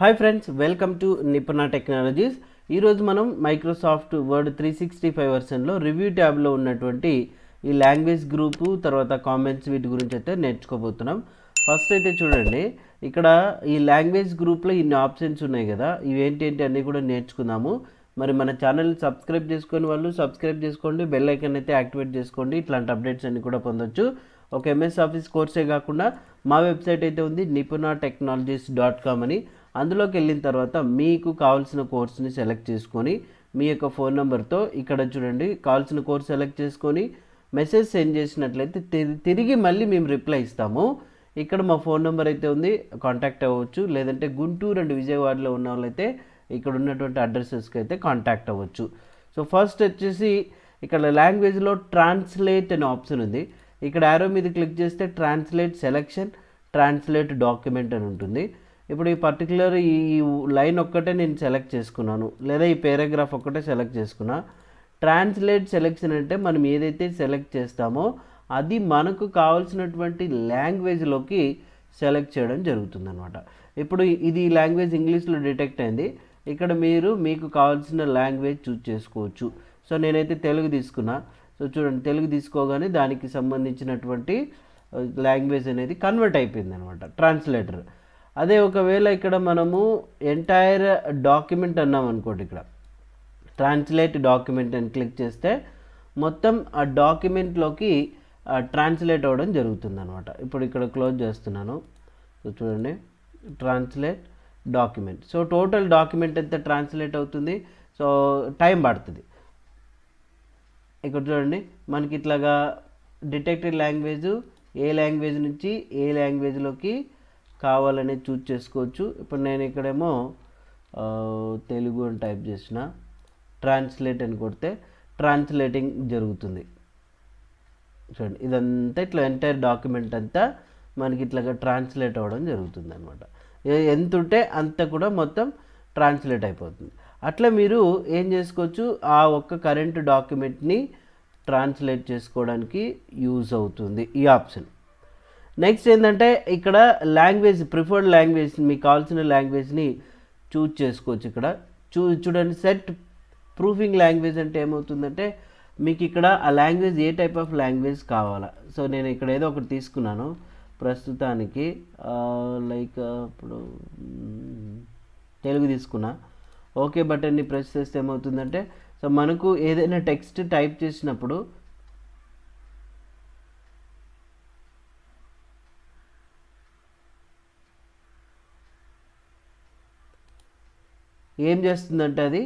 Hi friends, welcome to Nipuna technologies. ఈరోజు మనం Microsoft word 365 వర్షన్లో review ట్యాబ్లో ఉన్నటువంటి ఈ లాంగ్వేజ్ గ్రూపు తర్వాత కామెంట్స్ వీటి గురించి అయితే నేర్చుకోబోతున్నాం. ఫస్ట్ అయితే చూడండి, ఇక్కడ ఈ లాంగ్వేజ్ గ్రూప్లో ఇన్ని ఆప్షన్స్ ఉన్నాయి కదా, ఇవేంటి అన్నీ కూడా నేర్చుకుందాము. మరి మన ఛానల్ని సబ్స్క్రైబ్ చేసుకొని వాళ్ళు సబ్స్క్రైబ్ చేసుకోండి, బెల్ ఐకాన్ అయితే యాక్టివేట్ చేసుకోండి. ఇట్లాంటి అప్డేట్స్ అన్నీ కూడా పొందొచ్చు. ఒక ఎంఎస్ ఆఫీస్ కోర్సే కాకుండా మా వెబ్సైట్ అయితే ఉంది nipuna.technologies.com అని. అందులోకి వెళ్ళిన తర్వాత మీకు కావాల్సిన కోర్సుని సెలెక్ట్ చేసుకొని మీ యొక్క ఫోన్ నెంబర్తో ఇక్కడ చూడండి కావాల్సిన కోర్స్ సెలెక్ట్ చేసుకొని మెసేజ్ సెండ్ చేసినట్లయితే తిరిగి మళ్ళీ మేము రిప్లై ఇస్తాము. ఇక్కడ మా ఫోన్ నెంబర్ అయితే ఉంది, కాంటాక్ట్ అవ్వచ్చు. లేదంటే గుంటూరు అండ్ విజయవాడలో ఉన్న వాళ్ళైతే ఇక్కడ ఉన్నటువంటి అడ్రసెస్కి అయితే కాంటాక్ట్ అవ్వచ్చు. సో ఫస్ట్ వచ్చేసి ఇక్కడ లాంగ్వేజ్లో ట్రాన్స్లేట్ అనే ఆప్షన్ ఉంది. ఇక్కడ యారో మీద క్లిక్ చేస్తే ట్రాన్స్లేట్ సెలెక్షన్, ట్రాన్స్లేట్ డాక్యుమెంట్ అని ఉంటుంది. ఇప్పుడు ఈ పర్టికులర్ ఈ లైన్ ఒక్కటే నేను సెలెక్ట్ చేసుకున్నాను, లేదా ఈ పారాగ్రాఫ్ ఒక్కటే సెలెక్ట్ చేసుకున్నా. ట్రాన్స్లేట్ సెలెక్షన్ అంటే మనం ఏదైతే సెలెక్ట్ చేస్తామో అది మనకు కావాల్సినటువంటి లాంగ్వేజ్లోకి సెలెక్ట్ చేయడం జరుగుతుంది అనమాట. ఇప్పుడు ఇది లాంగ్వేజ్ ఇంగ్లీష్లో డిటెక్ట్ అయింది. ఇక్కడ మీకు కావాల్సిన లాంగ్వేజ్ చూస్ చేసుకోవచ్చు. సో నేనైతే తెలుగు తీసుకున్నా. సో చూడండి, తెలుగు తీసుకోగానే దానికి సంబంధించినటువంటి లాంగ్వేజ్ అనేది కన్వర్ట్ అయిపోయింది అనమాట, ట్రాన్స్లేటర్. అదే ఒకవేళ ఇక్కడ మనము ఎంటైర్ డాక్యుమెంట్ అన్నాం అనుకోండి, ఇక్కడ ట్రాన్స్లేట్ డాక్యుమెంట్ అని క్లిక్ చేస్తే మొత్తం ఆ డాక్యుమెంట్లోకి ట్రాన్స్లేట్ అవ్వడం జరుగుతుంది అనమాట. ఇప్పుడు ఇక్కడ క్లోజ్ చేస్తున్నాను. సో చూడండి, translate document. So total document ఎంత ట్రాన్స్లేట్ అవుతుంది. సో టైం పడుతుంది. ఇక్కడ చూడండి, మనకి ఇట్లాగా డిటెక్టెడ్ లాంగ్వేజ్ ఏ లాంగ్వేజ్ నుంచి ఏ లాంగ్వేజ్లోకి కావాలనేది చూస్ చేసుకోవచ్చు. ఇప్పుడు నేను ఇక్కడేమో తెలుగు అని టైప్ చేసిన, ట్రాన్స్లేట్ అని కొడితే ట్రాన్స్లేటింగ్ జరుగుతుంది. చూడండి, ఇదంతా ఇట్లా ఎంటైర్ డాక్యుమెంట్ అంతా మనకి ఇట్లాగా ట్రాన్స్లేట్ అవ్వడం జరుగుతుంది అనమాట. ఎంత ఉంటే అంత కూడా మొత్తం ట్రాన్స్లేట్ అయిపోతుంది. అట్లా మీరు ఏం చేసుకోవచ్చు, ఆ ఒక్క కరెంట్ డాక్యుమెంట్ని ట్రాన్స్లేట్ చేసుకోవడానికి యూజ్ అవుతుంది ఈ ఆప్షన్. నెక్స్ట్ ఏంటంటే ఇక్కడ లాంగ్వేజ్, ప్రిఫర్డ్ లాంగ్వేజ్, మీకు కావాల్సిన లాంగ్వేజ్ని చూజ్ చేసుకోవచ్చు. ఇక్కడ చూడండి, సెట్ ప్రూఫింగ్ లాంగ్వేజ్ అంటే ఏమవుతుందంటే మీకు ఇక్కడ ఆ language A type of language కావాలా. సో నేను ఇక్కడ ఏదో ఒకటి తీసుకున్నాను ప్రస్తుతానికి, లైక్ ఇప్పుడు తెలుగు తీసుకున్నా. ఓకే బటన్ని ప్రెస్ చేస్తే ఏమవుతుందంటే, సో మనకు ఏదైనా టెక్స్ట్ టైప్ చేసినప్పుడు ఏం చేస్తుందంటే అది,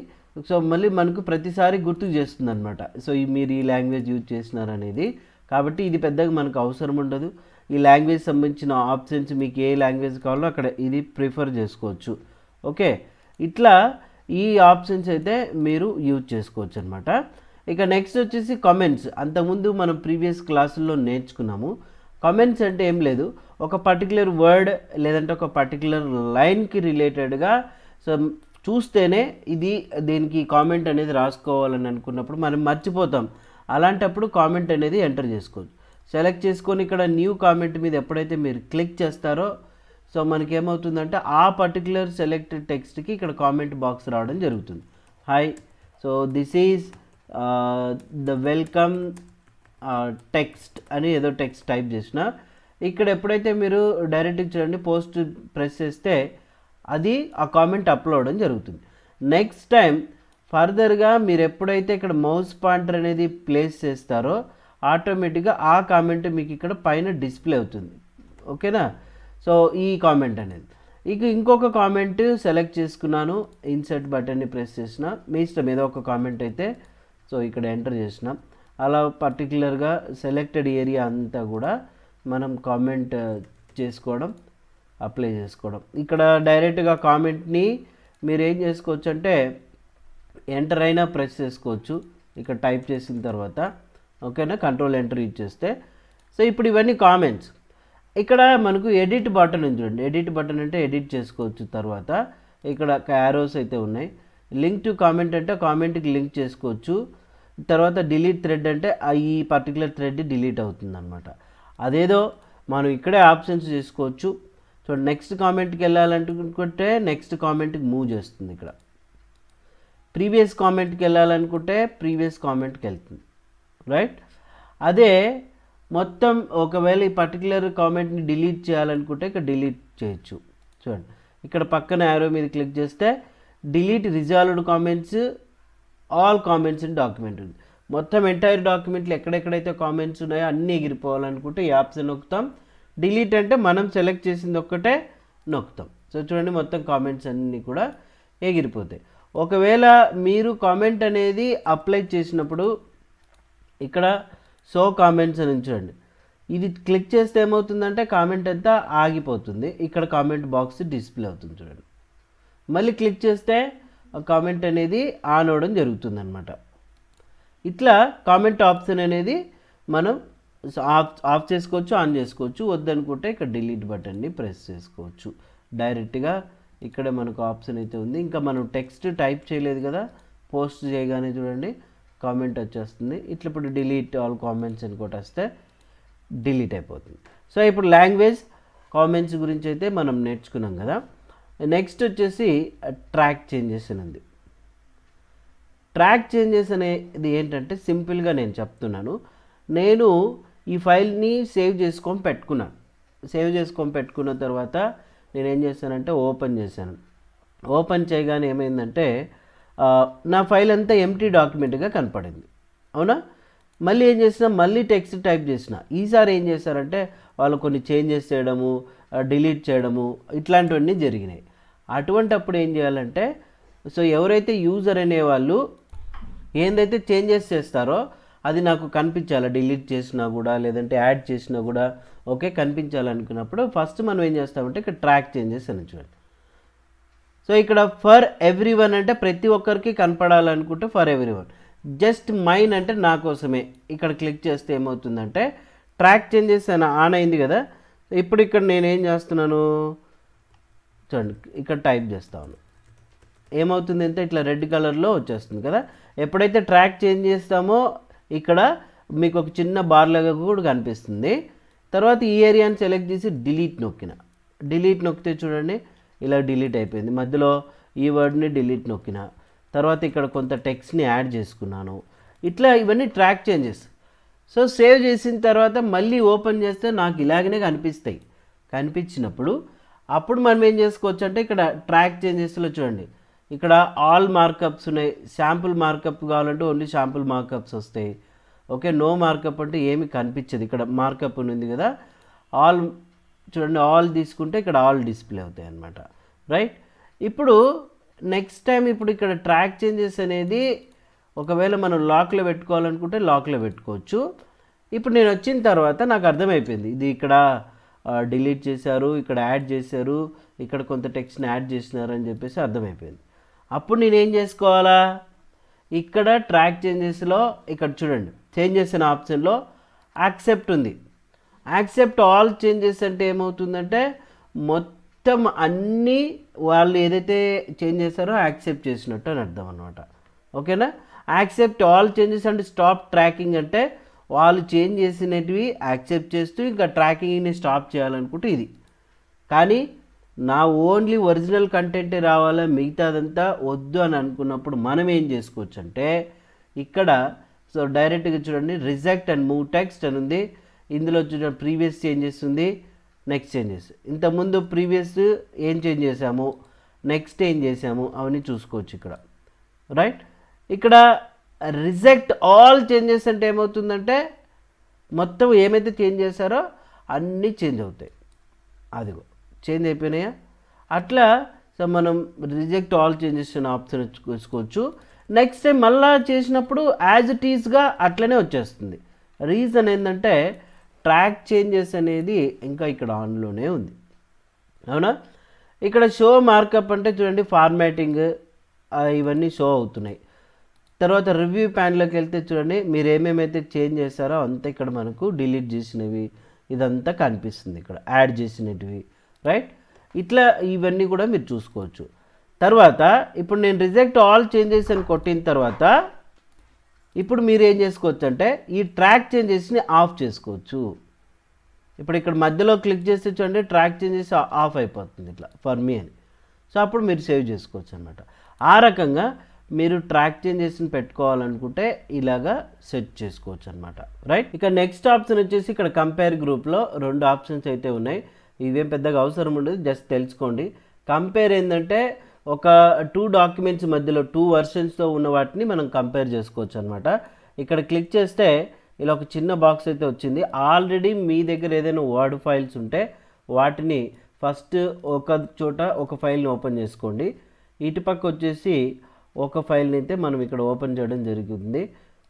సో మళ్ళీ మనకు ప్రతిసారి గుర్తు చేస్తుంది అనమాట. సో మీరు ఈ లాంగ్వేజ్ యూజ్ చేసినారనేది. కాబట్టి ఇది పెద్దగా మనకు అవసరం ఉండదు. ఈ లాంగ్వేజ్ సంబంధించిన ఆప్షన్స్ మీకు ఏ లాంగ్వేజ్ కావాలో అక్కడ ఇది ప్రిఫర్ చేసుకోవచ్చు. ఓకే, ఇట్లా ఈ ఆప్షన్స్ అయితే మీరు యూజ్ చేసుకోవచ్చు అనమాట. ఇక నెక్స్ట్ వచ్చేసి కామెంట్స్. అంతకుముందు మనం ప్రీవియస్ క్లాసుల్లో నేర్చుకున్నాము. కామెంట్స్ అంటే ఏం లేదు, ఒక పర్టికులర్ వర్డ్ లేదంటే ఒక పర్టికులర్ లైన్కి రిలేటెడ్గా సో చూస్తేనే దీనికి కామెంట్ అనేది రాసుకోవాలని అనుకున్నప్పుడు మనం మర్చిపోతాం. అలాంటప్పుడు కామెంట్ అనేది ఎంటర్ చేసుకోవచ్చు. సెలెక్ట్ చేసుకొని ఇక్కడ న్యూ కామెంట్ మీద ఎప్పుడైతే మీరు క్లిక్ చేస్తారో సో మనకి ఏమవుతుందంటే ఆ పర్టికులర్ సెలెక్టెడ్ టెక్స్ట్కి ఇక్కడ కామెంట్ బాక్స్ రావడం జరుగుతుంది. Hi, so this is the welcome text అని ఏదో టెక్స్ట్ టైప్ చేసిన. ఇక్కడ ఎప్పుడైతే మీరు డైరెక్ట్గా చూడండి పోస్ట్ ప్రెస్ చేస్తే అది ఆ కామెంట్ అప్లోడ్ అవడం జరుగుతుంది. నెక్స్ట్ టైం ఫర్దర్గా మీరు ఎప్పుడైతే ఇక్కడ మౌస్ పాయింటర్ అనేది ప్లేస్ చేస్తారో ఆటోమేటిక్గా ఆ కామెంట్ మీకు ఇక్కడ పైన డిస్ప్లే అవుతుంది. ఓకేనా, సో ఈ కామెంట్ అనేది. ఇక ఇంకొక కామెంట్ సెలెక్ట్ చేసుకున్నాను, ఇన్సర్ట్ బటన్ని ప్రెస్ చేసిన, మీ ఇష్టం ఏదో ఒక కామెంట్ అయితే సో ఇక్కడ ఎంటర్ చేసిన. అలా పర్టికులర్గా సెలెక్టెడ్ ఏరియా అంతా కూడా మనం కామెంట్ చేసుకోవడం, అప్లై చేసుకోవడం. ఇక్కడ డైరెక్ట్గా కామెంట్ని మీరు ఏం చేసుకోవచ్చు అంటే ఎంటర్ అయినా ప్రెస్ చేసుకోవచ్చు ఇక్కడ టైప్ చేసిన తర్వాత. ఓకేనా, కంట్రోల్ ఎంటర్ యూజ్ చేస్తే. సో ఇప్పుడు ఇవన్నీ కామెంట్స్. ఇక్కడ మనకు ఎడిట్ బటన్ ఉంది చూడండి. ఎడిట్ బటన్ అంటే ఎడిట్ చేసుకోవచ్చు. తర్వాత ఇక్కడ యారోస్ అయితే ఉన్నాయి. లింక్ టు కామెంట్ అంటే కామెంట్కి లింక్ చేసుకోవచ్చు. తర్వాత డిలీట్ థ్రెడ్ అంటే ఈ పర్టికులర్ థ్రెడ్ డిలీట్ అవుతుంది అనమాట. అదేదో మనం ఇక్కడే ఆప్షన్స్ చేసుకోవచ్చు. సో నెక్స్ట్ కామెంట్కి వెళ్ళాలనుకుంటే నెక్స్ట్ కామెంట్కి మూవ్ చేస్తుంది. ఇక్కడ ప్రీవియస్ కామెంట్కి వెళ్ళాలనుకుంటే ప్రీవియస్ కామెంట్కి వెళ్తుంది, రైట్. అదే మొత్తం ఒకవేళ ఈ పర్టికులర్ కామెంట్ని డిలీట్ చేయాలనుకుంటే ఇక్కడ డిలీట్ చేయొచ్చు. చూడండి ఇక్కడ పక్కన యారో మీద క్లిక్ చేస్తే delete resolved comments, all comments in document ఉంది. మొత్తం ఎంటైర్ డాక్యుమెంట్లో ఎక్కడెక్కడైతే కామెంట్స్ ఉన్నాయో అన్నీ ఎగిరిపోవాలనుకుంటే ఈ ఆప్షన్ నొక్కుతాం. డిలీట్ అంటే మనం సెలెక్ట్ చేసింది ఒక్కటే నొక్కుతాం. సో చూడండి మొత్తం కామెంట్స్ అన్నీ కూడా ఎగిరిపోతాయి. ఒకవేళ మీరు కామెంట్ అనేది అప్లై చేసినప్పుడు ఇక్కడ షో కామెంట్స్ అని చూడండి, ఇది క్లిక్ చేస్తే ఏమవుతుందంటే కామెంట్ అంతా ఆగిపోతుంది. ఇక్కడ కామెంట్ బాక్స్ డిస్ప్లే అవుతుంది చూడండి. మళ్ళీ క్లిక్ చేస్తే కామెంట్ అనేది ఆన్ అవ్వడం జరుగుతుంది అనమాట. ఇట్లా కామెంట్ ఆప్షన్ అనేది మనం ఆఫ్ చేసుకోవచ్చు, ఆన్ చేసుకోవచ్చు. వద్దనుకుంటే ఇక్కడ డిలీట్ బటన్ని ప్రెస్ చేసుకోవచ్చు. డైరెక్ట్గా ఇక్కడ మనకు ఆప్షన్ అయితే ఉంది. ఇంకా మనం టెక్స్ట్ టైప్ చేయలేదు కదా, పోస్ట్ చేయగానే చూడండి కామెంట్ వచ్చేస్తుంది. ఇట్లా ఇప్పుడు డిలీట్ ఆల్ కామెంట్స్ అని కొట్టేస్తే డిలీట్ అయిపోతుంది. సో ఇప్పుడు లాంగ్వేజ్ కామెంట్స్ గురించి అయితే మనం నేర్చుకున్నాం కదా. నెక్స్ట్ వచ్చేసి ట్రాక్ చేంజెస్ అని ఉంది. ట్రాక్ చేంజెస్ అనేది ఏంటంటే సింపుల్గా నేను చెప్తున్నాను. నేను ఈ ఫైల్ని సేవ్ చేసుకొని పెట్టుకున్నాను. సేవ్ చేసుకొని పెట్టుకున్న తర్వాత నేను ఏం చేశానంటే ఓపెన్ చేశాను. ఓపెన్ చేయగానే ఏమైందంటే నా ఫైల్ అంతా ఎంటీ డాక్యుమెంట్గా కనపడింది, అవునా. మళ్ళీ ఏం చేసినా మళ్ళీ టెక్స్ట్ టైప్ చేసిన. ఈసారి ఏం చేశారంటే వాళ్ళు కొన్ని చేంజెస్ చేయడము, డిలీట్ చేయడము ఇట్లాంటివన్నీ జరిగినాయి. అటువంటప్పుడు ఏం చేయాలంటే సో ఎవరైతే యూజర్ అనేవాళ్ళు ఏందైతే చేంజెస్ చేస్తారో అది నాకు కనిపించాలి. డిలీట్ చేసినా కూడా లేదంటే యాడ్ చేసినా కూడా ఓకే కనిపించాలనుకున్నప్పుడు ఫస్ట్ మనం ఏం చేస్తామంటే ఇక్కడ ట్రాక్ చేంజెస్ అని చూడండి. సో ఇక్కడ ఫర్ ఎవ్రీ వన్ అంటే ప్రతి ఒక్కరికి కనపడాలనుకుంటే for everyone. Just mine అంటే నా కోసమే. ఇక్కడ క్లిక్ చేస్తే ఏమవుతుందంటే ట్రాక్ చేంజెస్ అని ఆన్ అయింది కదా. ఇప్పుడు ఇక్కడ నేను ఏం చేస్తున్నాను చూడండి, ఇక్కడ టైప్ చేస్తాను. ఏమవుతుంది అంటే ఇట్లా రెడ్ కలర్లో వచ్చేస్తుంది కదా. ఎప్పుడైతే ట్రాక్ చేంజ్ చేస్తామో ఇక్కడ మీకు ఒక చిన్న బార్ లాగా కూడా కనిపిస్తుంది. తర్వాత ఈ ఏరియాని సెలెక్ట్ చేసి డిలీట్ నొక్కిన. డిలీట్ నొక్కితే చూడండి ఇలా డిలీట్ అయిపోయింది. మధ్యలో ఈ వర్డ్ని డిలీట్ నొక్కిన. తర్వాత ఇక్కడ కొంత టెక్స్ట్ని యాడ్ చేసుకున్నాను. ఇట్లా ఇవన్నీ ట్రాక్ చేంజెస్. సో సేవ్ చేసిన తర్వాత మళ్ళీ ఓపెన్ చేస్తే నాకు ఇలాగనే కనిపిస్తాయి. కనిపించినప్పుడు అప్పుడు మనం ఏం చేసుకోవచ్చు అంటే ఇక్కడ ట్రాక్ చేంజెస్లో చూడండి ఇక్కడ ఆల్ మార్కప్స్ ఉన్నాయి. శాంపుల్ మార్కప్ కావాలంటే ఓన్లీ శాంపుల్ మార్కప్స్ వస్తాయి. ఓకే, నో మార్కప్ అంటే ఏమి కనిపించదు. ఇక్కడ మార్కప్ ఉంది కదా, ఆల్ చూడండి ఆల్ తీసుకుంటే ఇక్కడ ఆల్ డిస్ప్లే అవుతాయి అన్నమాట, రైట్. ఇప్పుడు నెక్స్ట్ టైం ఇప్పుడు ఇక్కడ ట్రాక్ చేంజెస్ అనేది ఒకవేళ మనం లాక్లో పెట్టుకోవాలనుకుంటే లాక్లో పెట్టుకోవచ్చు. ఇప్పుడు నేను వచ్చిన తర్వాత నాకు అర్థమైపోయింది ఇది ఇక్కడ డిలీట్ చేశారు, ఇక్కడ యాడ్ చేశారు, ఇక్కడ కొంత టెక్స్ట్ని యాడ్ చేసినారు అని చెప్పేసి అర్థమైపోయింది. అప్పుడు నేనేం చేసుకోవాలా, ఇక్కడ ట్రాక్ చేంజెస్లో ఇక్కడ చూడండి చేంజెస్ అనే ఆప్షన్లో యాక్సెప్ట్ ఉంది. యాక్సెప్ట్ ఆల్ చేంజెస్ అంటే ఏమవుతుందంటే మొత్తం అన్నీ వాళ్ళు ఏదైతే చేంజ్ చేశారో యాక్సెప్ట్ చేసినట్టు అని అర్థం అనమాట. ఓకేనా. యాక్సెప్ట్ ఆల్ చేంజెస్ అంటే స్టాప్ ట్రాకింగ్ అంటే వాళ్ళు చేంజ్ చేసినవి యాక్సెప్ట్ చేస్తూ ఇంకా ట్రాకింగ్ని స్టాప్ చేయాలనుకుంటే ఇది. కానీ నా ఓన్లీ ఒరిజినల్ కంటెంటే రావాలా, మిగతాదంతా వద్దు అని అనుకున్నప్పుడు మనం ఏం చేసుకోవచ్చు అంటే ఇక్కడ సో డైరెక్ట్గా చూడండి రిజెక్ట్ అండ్ మూవ్ టెక్స్ట్ అని ఉంది. ఇందులో చూడండి ప్రీవియస్ చేంజెస్ ఉంది, నెక్స్ట్ చేంజెస్. ఇంతకుముందు ప్రీవియస్ ఏం చేంజ్ చేసాము, నెక్స్ట్ ఏం చేసాము అవన్నీ చూసుకోవచ్చు ఇక్కడ, రైట్. ఇక్కడ రిజెక్ట్ ఆల్ చేంజెస్ అంటే ఏమవుతుందంటే మొత్తం ఏమైతే చేంజ్ చేశారో అన్నీ చేంజ్ అవుతాయి. అదిగో చేంజ్ అయిపోయినాయా. అట్లా సో మనం రిజెక్ట్ ఆల్ చేంజెస్ అనే ఆప్షన్ చూసుకోవచ్చు. నెక్స్ట్ టైం మళ్ళా చేసినప్పుడు యాజ్ ఇట్ ఈస్గా అట్లనే వచ్చేస్తుంది. రీజన్ ఏంటంటే ట్రాక్ చేంజెస్ అనేది ఇంకా ఇక్కడ ఆన్లోనే ఉంది, అవునా. ఇక్కడ షో మార్కప్ అంటే చూడండి ఫార్మాటింగ్ ఇవన్నీ షో అవుతున్నాయి. తర్వాత రివ్యూ ప్యాన్లోకి వెళ్తే చూడండి మీరు ఏమేమైతే చేంజ్ చేశారో అంతా ఇక్కడ మనకు డిలీట్ చేసినవి ఇదంతా కనిపిస్తుంది, ఇక్కడ యాడ్ చేసినవి, రైట్. ఇట్లా ఇవన్నీ కూడా మీరు చూసుకోవచ్చు. తర్వాత ఇప్పుడు నేను రిజెక్ట్ ఆల్ చేంజెస్ అని కొట్టిన తర్వాత ఇప్పుడు మీరు ఏం చేసుకోవచ్చు అంటే ఈ ట్రాక్ చేంజెస్ని ఆఫ్ చేసుకోవచ్చు. ఇప్పుడు ఇక్కడ మధ్యలో క్లిక్ చేస్తే చూడండి ట్రాక్ చేంజెస్ ఆఫ్ అయిపోతుంది ఇట్లా ఫర్ మీ అని. సో అప్పుడు మీరు సేవ్ చేసుకోవచ్చు అనమాట. ఆ రకంగా మీరు ట్రాక్ చేంజెస్ని పెట్టుకోవాలనుకుంటే ఇలాగా సెట్ చేసుకోవచ్చు అనమాట, రైట్. ఇక నెక్స్ట్ ఆప్షన్ వచ్చేసి ఇక్కడ కంపేర్ గ్రూప్లో 2 ఆప్షన్స్ అయితే ఉన్నాయి. ఇవేం పెద్దగా అవసరం ఉండదు, జస్ట్ తెలుసుకోండి. కంపేర్ ఏంటంటే ఒక 2 డాక్యుమెంట్స్ మధ్యలో 2 వర్షన్స్తో ఉన్న వాటిని మనం కంపేర్ చేసుకోవచ్చు అనమాట. ఇక్కడ క్లిక్ చేస్తే ఇలా ఒక చిన్న బాక్స్ అయితే వచ్చింది. ఆల్రెడీ మీ దగ్గర ఏదైనా వర్డ్ ఫైల్స్ ఉంటే వాటిని ఫస్ట్ ఒక చోట ఒక ఫైల్ని ఓపెన్ చేసుకోండి. ఇటుపక్క వచ్చేసి ఒక ఫైల్ని అయితే మనం ఇక్కడ ఓపెన్ చేయడం జరుగుతుంది,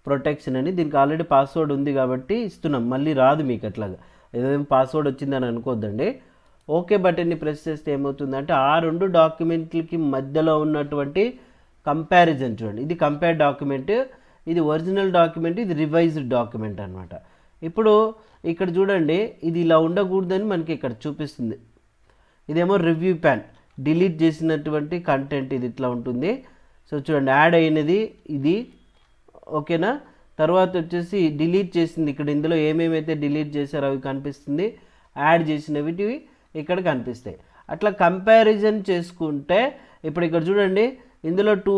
ప్రొటెక్షన్ అని. దీనికి ఆల్రెడీ పాస్వర్డ్ ఉంది కాబట్టి ఇస్తున్నాం, మళ్ళీ రాదు మీకు అట్లాగా. ఏదైనా పాస్వర్డ్ వచ్చిందని అనుకోద్దండి. ఓకే బటన్ని ప్రెస్ చేస్తే ఏమవుతుందంటే ఆ 2 డాక్యుమెంట్లకి మధ్యలో ఉన్నటువంటి కంపారిజన్ చూడండి. ఇది కంపేర్ డాక్యుమెంట్, ఇది ఒరిజినల్ డాక్యుమెంట్, ఇది రివైజ్డ్ డాక్యుమెంట్ అనమాట. ఇప్పుడు ఇక్కడ చూడండి ఇది ఇలా ఉండకూడదని మనకి ఇక్కడ చూపిస్తుంది. ఇదేమో రివ్యూ ప్యాన్, డిలీట్ చేసినటువంటి కంటెంట్ ఇది ఇట్లా ఉంటుంది. సో చూడండి యాడ్ అయినది ఇది, ఓకేనా. తర్వాత వచ్చేసి డిలీట్ చేసింది, ఇక్కడ ఇందులో ఏమేమైతే డిలీట్ చేశారో అవి కనిపిస్తుంది, యాడ్ చేసినవి ఇక్కడ కనిపిస్తాయి. అట్లా కంపారిజన్ చేసుకుంటే ఇప్పుడు ఇక్కడ చూడండి ఇందులో to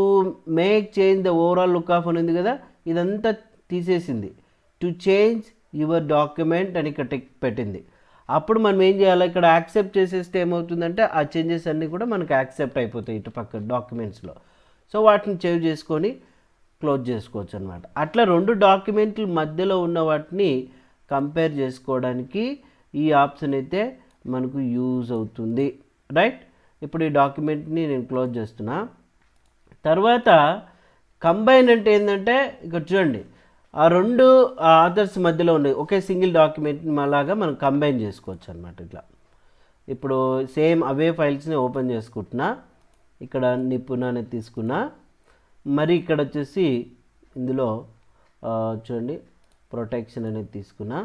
make change the overall look of అని ఉంది కదా, ఇదంతా తీసేసింది. టు చేంజ్ యువర్ డాక్యుమెంట్ అని ఇక్కడ టిక్ పెట్టింది. అప్పుడు మనం ఏం చేయాలి, ఇక్కడ యాక్సెప్ట్ చేసేస్తే ఏమవుతుందంటే ఆ చేంజెస్ అన్నీ కూడా మనకు యాక్సెప్ట్ అయిపోతాయి ఇటు పక్క డాక్యుమెంట్స్లో. సో వాటిని సేవ్ చేసుకొని క్లోజ్ చేసుకోవచ్చు అనమాట. అట్లా 2 డాక్యుమెంట్ల మధ్యలో ఉన్న వాటిని కంపేర్ చేసుకోవడానికి ఈ ఆప్షన్ అయితే మనకు యూజ్ అవుతుంది, రైట్. ఇప్పుడు ఈ డాక్యుమెంట్ని నేను క్లోజ్ చేస్తున్నా. తర్వాత కంబైన్ అంటే ఏంటంటే ఇక్కడ చూడండి ఆ 2 ఆథర్స్ మధ్యలో ఉన్నాయి ఒకే సింగిల్ డాక్యుమెంట్ అలాగా మనం కంబైన్ చేసుకోవచ్చు అనమాట ఇట్లా. ఇప్పుడు సేమ్ అవే ఫైల్స్ని ఓపెన్ చేసుకుంటున్నా. ఇక్కడ నిపుణ అనేది తీసుకున్నా, మరి ఇక్కడ వచ్చేసి ఇందులో చూడండి ప్రొటెక్షన్ అనేది తీసుకున్నా.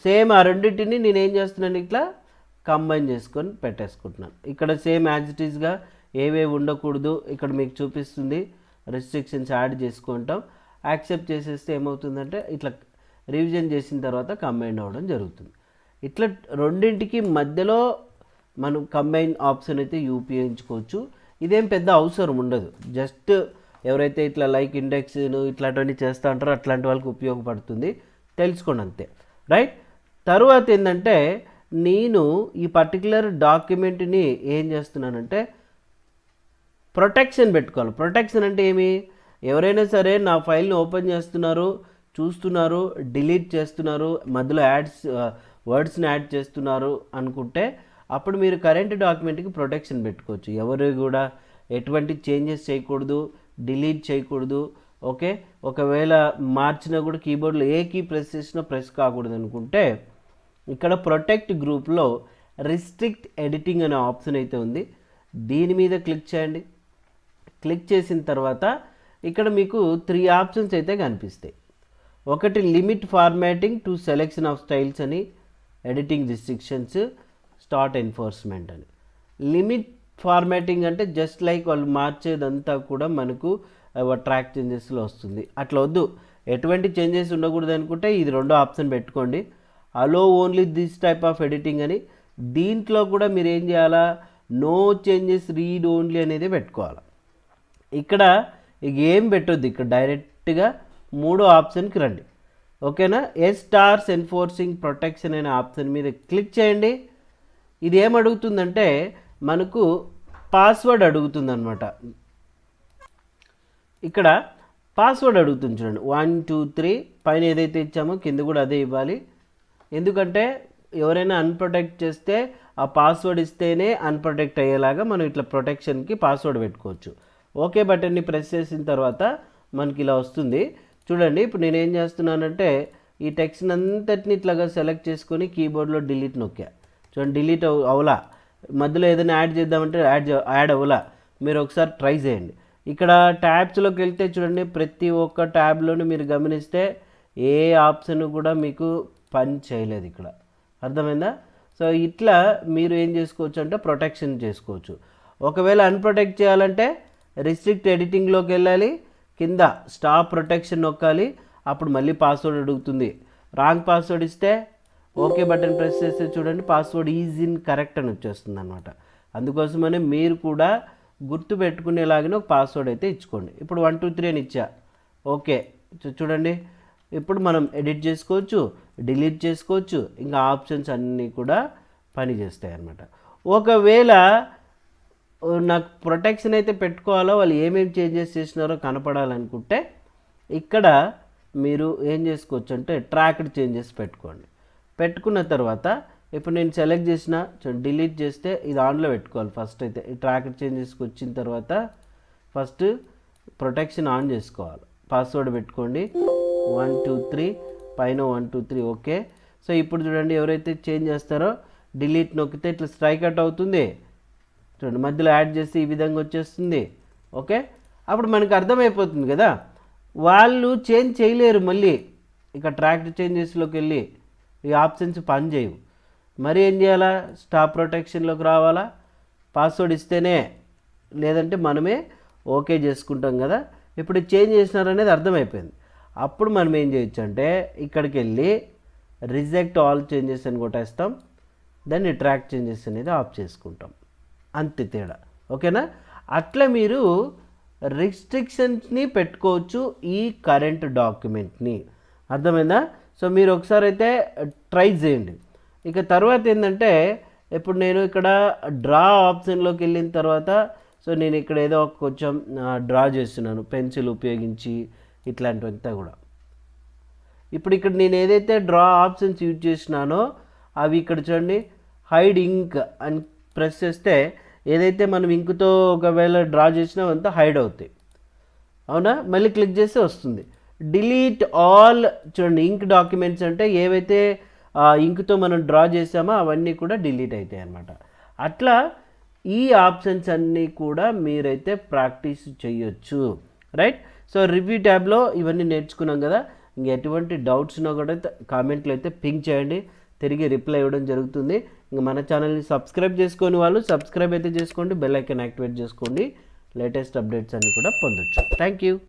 సేమ్ ఆ రెండింటిని నేను ఏం చేస్తున్నాను ఇట్లా కంబైన్ చేసుకొని పెట్టేసుకుంటున్నాను. ఇక్కడ సేమ్ యాజ్ ఇట్ ఈస్గా ఏవేవి ఉండకూడదు ఇక్కడ మీకు చూపిస్తుంది, రెస్ట్రిక్షన్స్ యాడ్ చేసుకుంటాం. యాక్సెప్ట్ చేసేస్తే ఏమవుతుందంటే ఇట్లా రివిజన్ చేసిన తర్వాత కంబైన్ అవ్వడం జరుగుతుంది. ఇట్లా రెండింటికి మధ్యలో మనం కంబైన్ ఆప్షన్ అయితే ఉపయోగించుకోవచ్చు. ఇదేం పెద్ద అవసరం ఉండదు, జస్ట్ ఎవరైతే ఇట్లా లైక్ ఇండెక్స్ ఇట్లాంటివన్నీ చేస్తూ ఉంటారో అట్లాంటి వాళ్ళకి ఉపయోగపడుతుంది, తెలుసుకోండి అంతే, రైట్. తర్వాత ఏంటంటే నేను ఈ పర్టికులర్ డాక్యుమెంట్ని ఏం చేస్తున్నానంటే ప్రొటెక్షన్ పెట్టుకోవాలి. ప్రొటెక్షన్ అంటే ఏమి, ఎవరైనా సరే నా ఫైల్ని ఓపెన్ చేస్తున్నారు, చూస్తున్నారు, డిలీట్ చేస్తున్నారు, మధ్యలో వర్డ్స్ని యాడ్ చేస్తున్నారు అనుకుంటే అప్పుడు మీరు కరెంట్ డాక్యుమెంట్కి ప్రొటెక్షన్ పెట్టుకోవచ్చు. ఎవరు కూడా ఎటువంటి చేంజెస్ చేయకూడదు, డిలీట్ చేయకూడదు, ఓకే. ఒకవేళ మార్చినా కూడా కీబోర్డ్లో ఏ కీ ప్రెస్ చేసినా ప్రెస్ కాకూడదు అనుకుంటే ఇక్కడ ప్రొటెక్ట్ గ్రూప్లో రిస్ట్రిక్ట్ ఎడిటింగ్ అనే ఆప్షన్ అయితే ఉంది, దీని మీద క్లిక్ చేయండి. క్లిక్ చేసిన తర్వాత ఇక్కడ మీకు 3 ఆప్షన్స్ అయితే కనిపిస్తాయి. ఒకటి limit formatting to selection of styles అని, ఎడిటింగ్ రిస్ట్రిక్షన్స్, స్టార్ట్ ఎన్ఫోర్స్మెంట్ అని. లిమిట్ ఫార్మాటింగ్ అంటే జస్ట్ లైక్ వాళ్ళు మార్చేదంతా కూడా మనకు ట్రాక్ చేంజెస్లో వస్తుంది. అట్లా వద్దు, ఎటువంటి చేంజెస్ ఉండకూడదు అనుకుంటే ఇది 2 ఆప్షన్ పెట్టుకోండి. Allow only this type of editing అని, దీంట్లో కూడా మీరు ఏం చేయాలా, నో చేంజెస్ రీడ్ ఓన్లీ అనేది పెట్టుకోవాలి. ఇక్కడ ఇక ఏం పెట్టొద్దు, ఇక్కడ డైరెక్ట్గా 3వ ఆప్షన్కి రండి, ఓకేనా. స్టార్స్ ఎన్ఫోర్సింగ్ ప్రొటెక్షన్ అనే ఆప్షన్ మీద క్లిక్ చేయండి. ఇది ఏం అడుగుతుందంటే మనకు పాస్వర్డ్ అడుగుతుంది అనమాట. ఇక్కడ పాస్వర్డ్ అడుగుతుంది చూడండి, 1 2 3 పైన ఏదైతే ఇచ్చామో కింద కూడా అదే ఇవ్వాలి. ఎందుకంటే ఎవరైనా అన్ప్రొటెక్ట్ చేస్తే ఆ పాస్వర్డ్ ఇస్తేనే అన్ప్రొటెక్ట్ అయ్యేలాగా మనం ఇట్లా ప్రొటెక్షన్కి పాస్వర్డ్ పెట్టుకోవచ్చు. ఓకే బటన్ని ప్రెస్ చేసిన తర్వాత మనకి ఇలా వస్తుంది చూడండి. ఇప్పుడు నేను ఏం చేస్తున్నానంటే ఈ టెక్స్ట్ అంతటిని ఇట్లాగా సెలెక్ట్ చేసుకొని కీబోర్డ్లో డిలీట్ నొక్కా. చూడండి డిలీట్ అవలా, మధ్యలో ఏదైనా యాడ్ చేద్దామంటే యాడ్ అవ్వలా. మీరు ఒకసారి ట్రై చేయండి. ఇక్కడ ట్యాబ్స్లోకి వెళ్తే చూడండి ప్రతి ఒక్క ట్యాబ్లోనూ మీరు గమనిస్తే ఏ ఆప్షన్ కూడా మీకు పని చేయలేదు ఇక్కడ, అర్థమైందా. సో ఇట్లా మీరు ఏం చేసుకోవచ్చు అంటే ప్రొటెక్షన్ చేసుకోవచ్చు. ఒకవేళ అన్ప్రొటెక్ట్ చేయాలంటే రిస్ట్రిక్ట్ ఎడిటింగ్లోకి వెళ్ళాలి, కింద స్టాప్ ప్రొటెక్షన్ నొక్కాలి, అప్పుడు మళ్ళీ పాస్వర్డ్ అడుగుతుంది. రాంగ్ పాస్వర్డ్ ఇస్తే ఓకే బటన్ ప్రెస్ చేస్తే చూడండి పాస్వర్డ్ ఈజ్ ఇన్ కరెక్ట్ అని వచ్చేస్తుంది అనమాట. అందుకోసమనే మీరు కూడా గుర్తు పెట్టుకునేలాగిన ఒక పాస్వర్డ్ అయితే ఇచ్చుకోండి. ఇప్పుడు 1 2 3 అని ఇచ్చా. ఓకే చూడండి ఇప్పుడు మనం ఎడిట్ చేసుకోవచ్చు, డిలీట్ చేసుకోవచ్చు, ఇంకా ఆప్షన్స్ అన్నీ కూడా పనిచేస్తాయి అన్నమాట. ఒకవేళ నాకు ప్రొటెక్షన్ అయితే పెట్టుకోవాలో వాళ్ళు ఏమేమి చేంజెస్ చేసినారో కనపడాలనుకుంటే ఇక్కడ మీరు ఏం చేసుకోవచ్చు అంటే ట్రాక్డ్ చేంజెస్ పెట్టుకోండి. పెట్టుకున్న తర్వాత ఇప్పుడు నేను సెలెక్ట్ చేసిన డిలీట్ చేస్తే ఇది ఆన్లో పెట్టుకోవాలి. ఫస్ట్ అయితే ఈ ట్రాక్డ్ చేంజెస్కి వచ్చిన తర్వాత ఫస్ట్ ప్రొటెక్షన్ ఆన్ చేసుకోవాలి. పాస్వర్డ్ పెట్టుకోండి 1 2 3 పైన 1 2 3 ఓకే. సో ఇప్పుడు చూడండి ఎవరైతే చేంజ్ చేస్తారో డిలీట్ నొక్కితే ఇట్లా స్ట్రైక్ అవుట్ అవుతుంది చూడండి, మధ్యలో యాడ్ చేస్తే ఈ విధంగా వచ్చేస్తుంది. ఓకే అప్పుడు మనకు అర్థమైపోతుంది కదా వాళ్ళు చేంజ్ చేయలేరు. మళ్ళీ ఇక ట్రాక్డ్ చేంజెస్లోకి వెళ్ళి ఈ ఆప్షన్స్ పని చేయవు. మరి ఏం చేయాలా, స్టాప్ ప్రొటెక్షన్లోకి రావాలా, పాస్వర్డ్ ఇస్తేనే, లేదంటే మనమే ఓకే చేసుకుంటాం కదా. ఇప్పుడు చేంజ్ చేసినారనేది అర్థమైపోయింది. అప్పుడు మనం ఏం చేయొచ్చు అంటే ఇక్కడికి వెళ్ళి రిజెక్ట్ ఆల్ చేంజెస్ అని కొట్టేస్తాం, దాన్ని ట్రాక్ చేంజెస్ అనేది ఆఫ్ చేసుకుంటాం. అంతే తేడా. ఓకేనా, అట్లా మీరు రిస్ట్రిక్షన్స్ని పెట్టుకోవచ్చు ఈ కరెంట్ డాక్యుమెంట్ని. అర్థమైందా? సో మీరు ఒకసారి అయితే ట్రై చేయండి. ఇక తర్వాత ఏంటంటే ఇప్పుడు నేను ఇక్కడ డ్రా ఆప్షన్లోకి వెళ్ళిన తర్వాత సో నేను ఇక్కడ ఏదో కొంచెం డ్రా చేస్తున్నాను పెన్సిల్ ఉపయోగించి ఇట్లాంటివంతా కూడా. ఇప్పుడు ఇక్కడ నేను ఏదైతే డ్రా ఆప్షన్స్ యూజ్ చేసినానో అవి ఇక్కడ చూడండి హైడ్ ఇంక్ అని ప్రెస్ చేస్తే ఏదైతే మనం ఇంకుతో ఒకవేళ డ్రా చేసినా అంతా హైడ్ అవుతాయి. అవునా, మళ్ళీ క్లిక్ చేస్తే వస్తుంది. డిలీట్ ఆల్ చూడండి ఇంక్ డాక్యుమెంట్స్ అంటే ఏవైతే ఇంక్తో మనం డ్రా చేసామో అవన్నీ కూడా డిలీట్ అవుతాయి అన్నమాట. అట్లా ఈ ఆప్షన్స్ అన్నీ కూడా మీరైతే ప్రాక్టీస్ చేయొచ్చు. రైట్, సో రివ్యూ ట్యాబ్లో ఇవన్నీ నేర్చుకున్నాం కదా. ఇంక ఎటువంటి డౌట్స్ ఉన్నా కూడా కామెంట్లు అయితే పింక్ చేయండి, తిరిగి రిప్లై ఇవ్వడం జరుగుతుంది. ఇంకా మన ఛానల్ని సబ్స్క్రైబ్ చేసుకొని వాళ్ళు సబ్స్క్రైబ్ అయితే చేసుకోండి, బెల్ ఐకాన్ యాక్టివేట్ చేసుకోండి, లేటెస్ట్ అప్డేట్స్ అన్నీ కూడా పొందొచ్చు. Thank you.